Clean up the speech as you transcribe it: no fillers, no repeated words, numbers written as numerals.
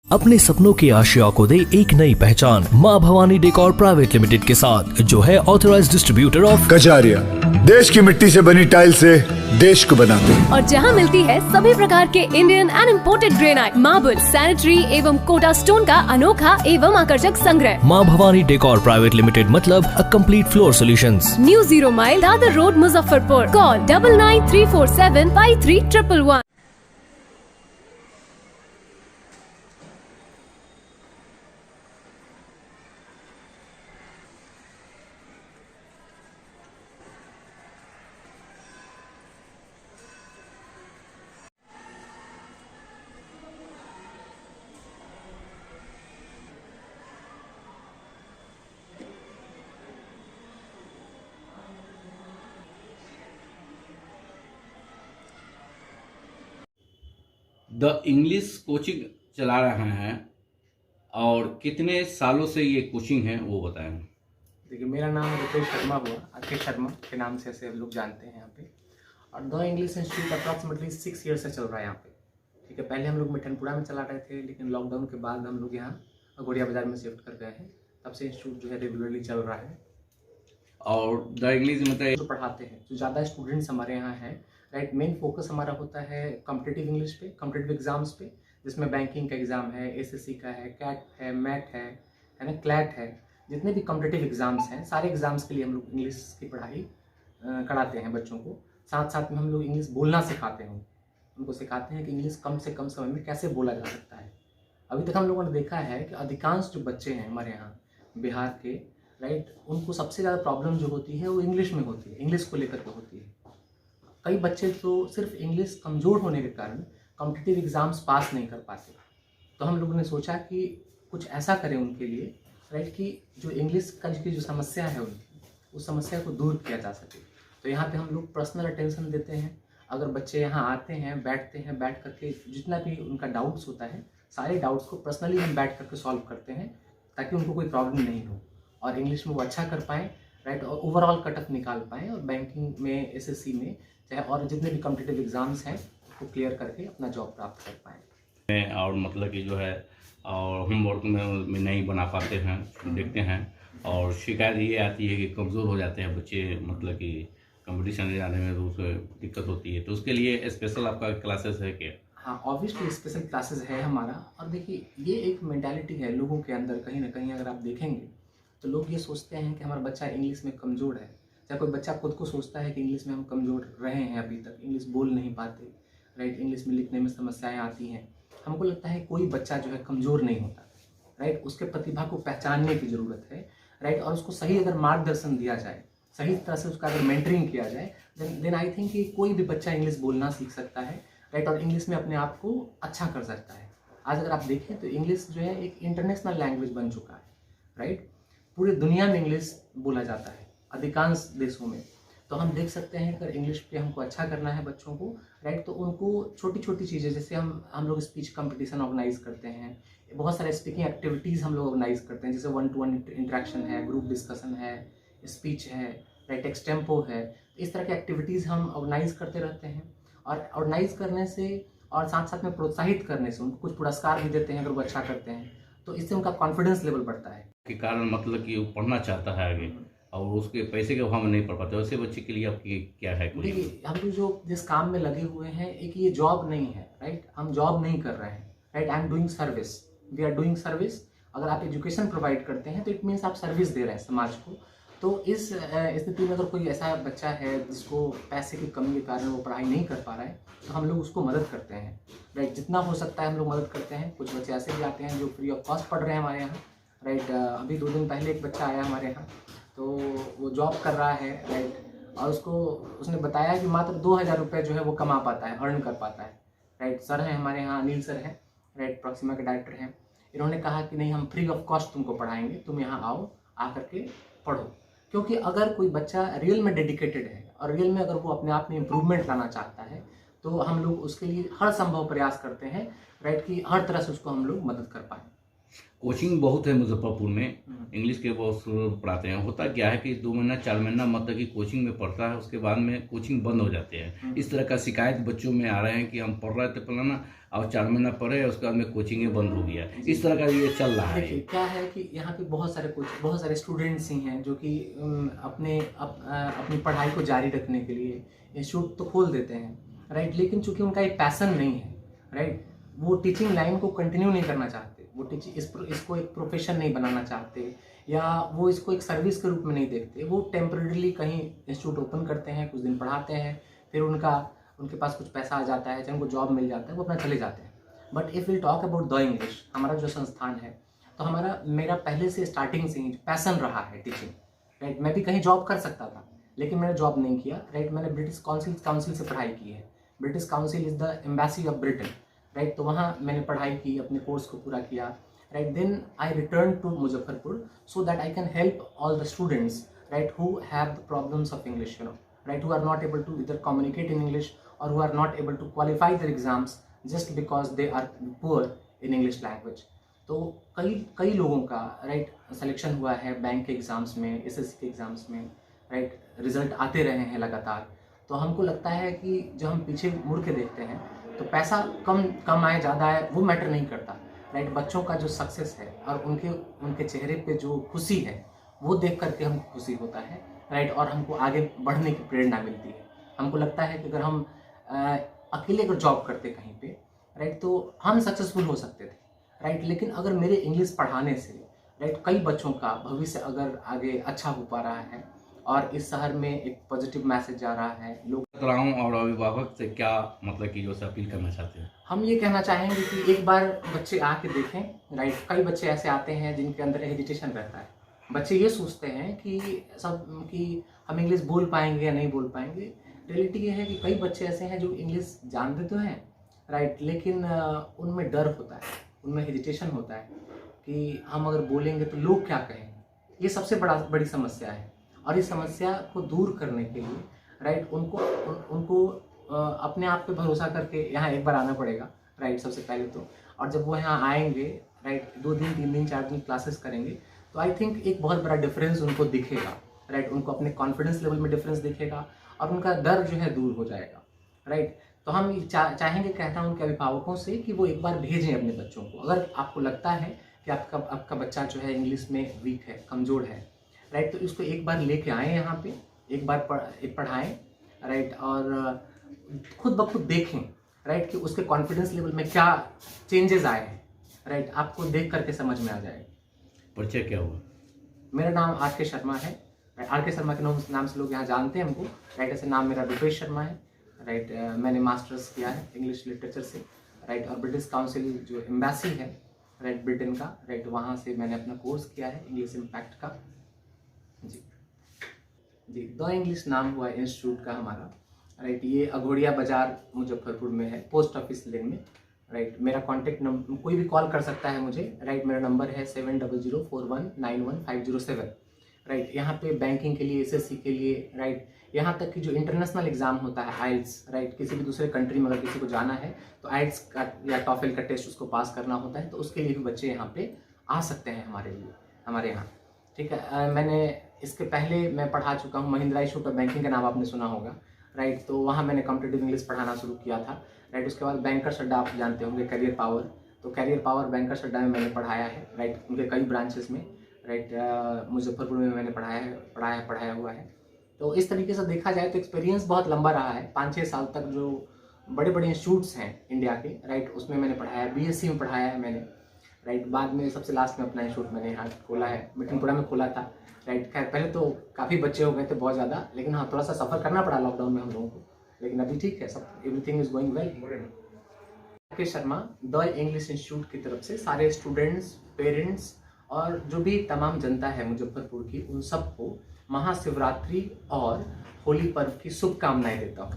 अपने सपनों की आशिया को दे एक नई पहचान माँ भवानी डेकोर प्राइवेट लिमिटेड के साथ, जो है ऑथराइज्ड डिस्ट्रीब्यूटर ऑफ कजारिया। देश की मिट्टी से बनी टाइल से देश को बनाते हैं। और जहाँ मिलती है सभी प्रकार के Indian and imported granite, marble, sanitary एवं कोटा स्टोन का अनोखा एवं आकर्षक संग्रह। माँ भवानी डेकोर प्राइवेट लिमिटेड मतलब a complete floor solutions. New 0 mile Dadar road, Muzaffarpur. Call 9934753111। The English coaching चला रहे हैं और कितने सालों से ये कोचिंग है वो बताएं। देखिए, मेरा नाम रितेश शर्मा हुआ, अखिल शर्मा के नाम से ऐसे लोग जानते हैं यहाँ पे। और the English institute approximately 6 year से चल रहा है यहाँ पे। ठीक है, पहले हम लोग मिठनपुरा में चला रहे थे, लेकिन लॉकडाउन के बाद हम लोग यहाँ घोड़िया बाजार में शिफ्ट कर गए हैं। तब से इंस्टीट्यूट जो है रेगुलरली चल रहा है। और द इंग्लिश मतलब जो पढ़ाते हैं, जो ज़्यादा स्टूडेंट्स हमारे यहाँ हैं, राइट, मेन फोकस हमारा होता है कॉम्पिटिटिव इंग्लिश पे, कॉम्पिटिटिव एग्जाम्स पे, जिसमें बैंकिंग का एग्ज़ाम है, एसएससी का है, कैट है, मैट है ना, क्लैट है। जितने भी कॉम्पिटिटिव एग्ज़ाम्स हैं, सारे एग्ज़ाम्स के लिए हम लोग इंग्लिश की पढ़ाई कराते हैं बच्चों को। साथ साथ में हम लोग इंग्लिश बोलना सिखाते हैं, उनको सिखाते हैं कि इंग्लिश कम से कम समय में कैसे बोला जा सकता है। अभी तक हम लोगों ने देखा है कि अधिकांश जो बच्चे हैं हमारे यहाँ बिहार के, राइट, उनको सबसे ज़्यादा प्रॉब्लम जो होती है वो इंग्लिश में होती है, इंग्लिश को लेकर के होती है। कई बच्चे तो सिर्फ इंग्लिश कमज़ोर होने के कारण कॉम्पिटिटिव एग्ज़ाम्स पास नहीं कर पाते। तो हम लोगों ने सोचा कि कुछ ऐसा करें उनके लिए, राइट, कि जो इंग्लिश का की जो समस्या है उनकी, उस समस्या को दूर किया जा सके। तो यहाँ पे हम लोग पर्सनल अटेंशन देते हैं। अगर बच्चे यहाँ आते हैं, बैठ करके जितना भी उनका डाउट्स होता है, सारे डाउट्स को पर्सनली हम बैठ करके सॉल्व करते हैं, ताकि उनको कोई प्रॉब्लम नहीं हो और इंग्लिश में वो अच्छा कर पाएँ, राइट, और ओवरऑल कटअप निकाल पाएँ और बैंकिंग में, एसएससी में, चाहे और जितने भी कॉम्पिटिटिव एग्ज़ाम्स हैं वो क्लियर करके अपना जॉब प्राप्त कर पाएँ। और मतलब कि जो है और होमवर्क में नहीं बना पाते हैं, देखते हैं। और शिकायत ये आती है कि कमज़ोर हो जाते हैं बच्चे, मतलब कि कंपटीशन जाने में तो उसको दिक्कत होती है। तो उसके लिए स्पेशल आपका क्लासेस है क्या? हाँ, ऑब्वियसली स्पेशल क्लासेस है हमारा। और देखिए, ये एक मेंटालिटी है लोगों के अंदर, कहीं ना कहीं अगर आप देखेंगे तो लोग ये सोचते हैं कि हमारा बच्चा इंग्लिश में कमज़ोर है। चाहे कोई बच्चा खुद को सोचता है कि इंग्लिश में हम कमज़ोर रहे हैं, अभी तक इंग्लिश बोल नहीं पाते, राइट, इंग्लिश में लिखने में समस्याएं आती हैं। हमको लगता है कोई बच्चा जो है कमज़ोर नहीं होता, राइट, उसके प्रतिभा को पहचानने की ज़रूरत है, राइट, और उसको सही अगर मार्गदर्शन दिया जाए, सही तरह से उसका अगर मेंटरिंग किया जाए, देन आई थिंक कि कोई भी बच्चा इंग्लिश बोलना सीख सकता है, राइट, और इंग्लिश में अपने आप को अच्छा कर सकता है। आज अगर आप देखें तो इंग्लिश जो है एक इंटरनेशनल लैंग्वेज बन चुका है, राइट, पूरी दुनिया में इंग्लिश बोला जाता है, अधिकांश देशों में। तो हम देख सकते हैं अगर इंग्लिश पे हमको अच्छा करना है बच्चों को, राइट, तो उनको छोटी छोटी चीज़ें, जैसे हम लोग स्पीच कंपटीशन ऑर्गेनाइज करते हैं, बहुत सारे स्पीकिंग एक्टिविटीज़ हम लोग ऑर्गेनाइज करते हैं, जैसे 1-to-1 इंटरेक्शन है, ग्रुप डिस्कशन है, स्पीच है, राइट, एक्सटेम्पो है। इस तरह की एक्टिविटीज़ हम ऑर्गेनाइज करते रहते हैं। और ऑर्गेनाइज करने से और साथ साथ में प्रोत्साहित करने से उनको कुछ पुरस्कार भी देते हैं अगर वो अच्छा करते हैं, तो इससे उनका कॉन्फिडेंस लेवल बढ़ता है। के कारण मतलब कि वो पढ़ना चाहता है आगे और उसके पैसे के अभाव में नहीं पढ़ पाते, वैसे बच्चे के लिए आपकी क्या है? देखिए, हम लोग जो जिस काम में लगे हुए हैं, एक ये जॉब नहीं है, राइट, हम जॉब नहीं कर रहे हैं, right, I am doing service, we are doing service. अगर आप एजुकेशन प्रोवाइड करते हैं तो इट मीन्स आप सर्विस दे रहे हैं समाज को। तो इस स्थिति में अगर कोई ऐसा बच्चा है जिसको पैसे की कमी के कारण वो पढ़ाई नहीं कर पा रहा है, तो हम लोग उसको मदद करते हैं, राइट, जितना हो सकता है हम लोग मदद करते हैं। कुछ बच्चे ऐसे भी आते हैं जो फ्री ऑफ कॉस्ट पढ़ रहे हैं हमारे यहाँ, राइट। अभी 2 दिन पहले एक बच्चा आया हमारे यहाँ, तो वो जॉब कर रहा है, राइट, और उसने बताया कि मात्र 2000 रुपये जो है वो कमा पाता है, अर्न कर पाता है, राइट। सर हैं हमारे यहाँ, अनिल सर हैं, राइट, प्रॉक्सिमा के डायरेक्टर हैं। इन्होंने कहा कि नहीं, हम फ्री ऑफ कॉस्ट तुमको पढ़ाएंगे, तुम यहाँ आओ, आकर के पढ़ो। क्योंकि अगर कोई बच्चा रियल में डेडिकेटेड है और रियल में अगर वो अपने आप में इम्प्रूवमेंट लाना चाहता है, तो हम लोग उसके लिए हर संभव प्रयास करते हैं, राइट, कि हर तरह से उसको हम लोग मदद कर पाएँ। कोचिंग बहुत है मुजफ्फरपुर में, इंग्लिश के बहुत पढ़ाते हैं। होता क्या है कि 2 महीना 4 महीना मतलब कि कोचिंग में पढ़ता है, उसके बाद में कोचिंग बंद हो जाते हैं। इस तरह का शिकायत बच्चों में आ रहे हैं कि हम पढ़ रहे थे फलाना और 4 महीना पढ़े, उसके बाद में कोचिंग बंद हो गया। इस तरह का ये चल रहा है। देखिए क्या है कि यहाँ पे बहुत सारे स्टूडेंट्स ही हैं जो कि अपनी पढ़ाई को जारी रखने के लिए इंस्टीट्यूट तो खोल देते हैं, राइट, लेकिन चूंकि उनका एक पैसन नहीं है, राइट, वो टीचिंग लाइन को कंटिन्यू नहीं करना चाहते, वो इसको एक प्रोफेशन नहीं बनाना चाहते, या वो इसको एक सर्विस के रूप में नहीं देखते। वो टेम्पररीली कहीं इंस्टीट्यूट ओपन करते हैं, कुछ दिन पढ़ाते हैं, फिर उनके पास कुछ पैसा आ जाता है, चाहे उनको जॉब मिल जाता है, वो अपना चले जाते हैं। But if will talk about the English, हमारा जो संस्थान है, तो मेरा पहले से स्टार्टिंग से ही पैसन रहा है टीचिंग, राइट। मैं भी कहीं जॉब कर सकता था, लेकिन मैंने जॉब नहीं किया, राइट। मैंने ब्रिटिश काउंसिल से पढ़ाई की है। British council is the embassy of Britain, right. तो वहाँ मैंने पढ़ाई की, अपने कोर्स को पूरा किया, right. Then I return to Muzaffarpur so that I can help all the students, right, who have the problems of English, right, who are not able to इधर कम्युनिकेट इन इंग्लिश और who are not able to qualify their exams just because they are poor in English language. तो कई लोगों का, right, selection हुआ है bank के exams में, एसएससी के एग्ज़ाम्स में, राइट, रिजल्ट आते रहे हैं लगातार। तो हमको लगता है कि जब हम पीछे मुड़ के देखते हैं तो पैसा कम आए ज़्यादा आए वो मैटर नहीं करता, राइट। बच्चों का जो सक्सेस है और उनके चेहरे पे जो खुशी है वो देख करके हमको खुशी होता है, राइट, और हमको आगे बढ़ने की प्रेरणा मिलती है। हमको लगता है कि अगर हम अकेले अगर जॉब करते कहीं पे, राइट, तो हम सक्सेसफुल हो सकते थे, राइट, लेकिन अगर मेरे इंग्लिश पढ़ाने से, राइट, कई बच्चों का भविष्य अगर आगे अच्छा हो पा रहा है और इस शहर में एक पॉजिटिव मैसेज जा रहा है, लोग छात्राओं और अभिभावक से क्या मतलब कि जो से अपील करना चाहते हैं? हम ये कहना चाहेंगे कि एक बार बच्चे आके देखें, राइट। कई बच्चे ऐसे आते हैं जिनके अंदर हेजिटेशन रहता है। बच्चे ये सोचते हैं कि हम इंग्लिश बोल पाएंगे या नहीं बोल पाएंगे। रियलिटी ये है कि कई बच्चे ऐसे हैं जो इंग्लिश जानते तो हैं, राइट, लेकिन उनमें डर होता है, उनमें हेजिटेशन होता है कि हम अगर बोलेंगे तो लोग क्या कहेंगे। ये सबसे बड़ी समस्या है और इस समस्या को दूर करने के लिए, राइट, उनको अपने आप पे भरोसा करके यहाँ एक बार आना पड़ेगा, राइट, सबसे पहले तो। और जब वो यहाँ आएंगे, राइट, 2 दिन 3 दिन 4 दिन क्लासेस करेंगे तो आई थिंक एक बहुत बड़ा डिफरेंस उनको दिखेगा, राइट। उनको अपने कॉन्फिडेंस लेवल में डिफरेंस दिखेगा और उनका डर जो है दूर हो जाएगा, राइट। तो हम चाहेंगे, कहता हूँ उनके अभिभावकों से कि वो एक बार भेजें अपने बच्चों को। अगर आपको लगता है कि आपका बच्चा जो है इंग्लिश में वीक है, कमज़ोर है, राइट, तो इसको एक बार लेके आएँ यहाँ पे, एक बार पढ़ाएं, राइट, और खुद ब खुद देखें, राइट, कि उसके कॉन्फिडेंस लेवल में क्या चेंजेस आए हैं, राइट। आपको देख करके समझ में आ जाएगा। परिचय क्या हुआ? मेरा नाम आर के शर्मा है। आर के शर्मा के नाम से लोग यहाँ जानते हैं हमको, राइट। ऐसे नाम मेरा रूपेश शर्मा है, राइट। मैंने मास्टर्स किया है इंग्लिश लिटरेचर से, राइट, और ब्रिटिश काउंसिल जो एम्बेसी है, राइट, ब्रिटेन का, राइट, वहाँ से मैंने अपना कोर्स किया है इंग्लिश इम्पैक्ट का। जी, द इंग्लिश नाम हुआ इंस्टीट्यूट का हमारा, राइट। ये अघोड़िया बाजार मुजफ्फरपुर में है, पोस्ट ऑफिस लेन में, राइट। मेरा कॉन्टैक्ट नंबर, कोई भी कॉल कर सकता है मुझे, राइट। मेरा नंबर है 7004191507, राइट। यहाँ पे बैंकिंग के लिए, एसएससी के लिए, राइट, यहाँ तक कि जो इंटरनेशनल एग्जाम होता है आइल्स, राइट, किसी भी दूसरे कंट्री में अगर किसी को जाना है तो आइल्स का या टॉफल का टेस्ट उसको पास करना होता है, तो उसके लिए भी बच्चे यहाँ पे आ सकते हैं हमारे यहाँ, ठीक है। मैंने इसके पहले मैं पढ़ा चुका हूँ महिंद्रा इंस्टीट्यूट ऑफ बैंकिंग का नाम आपने सुना होगा, राइट। तो वहाँ मैंने कॉम्पिटिटिव इंग्लिश पढ़ाना शुरू किया था, राइट। उसके बाद बैंकर्स अड्डा आप जानते होंगे, कैरियर पावर, तो कैरियर पावर बैंकर्स अड्डा में मैंने पढ़ाया है, राइट, उनके कई ब्रांचेस में, राइट। मुजफ्फरपुर में मैंने पढ़ाया हुआ है। तो इस तरीके से देखा जाए तो एक्सपीरियंस बहुत लंबा रहा है, 5-6 साल तक जो बड़े बड़े इंस्टीट्यूट्स हैं इंडिया के, राइट, उसमें मैंने पढ़ाया है। बीएससी में पढ़ाया है मैंने, राइट। बाद में सबसे लास्ट में अपना इंस्टीट्यूट मैंने यहाँ खोला है, मिठनपुरा में खोला था, राइट। खैर पहले तो काफ़ी बच्चे हो गए थे, बहुत ज़्यादा, लेकिन हाँ थोड़ा सा सफ़र करना पड़ा लॉकडाउन में हम लोगों को, लेकिन अभी ठीक है, सब एवरीथिंग इज गोइंग वेल। के शर्मा द इंग्लिश इंस्टीट्यूट की तरफ से सारे स्टूडेंट्स, पेरेंट्स और जो भी तमाम जनता है मुजफ्फरपुर की, उन सबको महाशिवरात्रि और होली पर्व की शुभकामनाएं देता हूँ।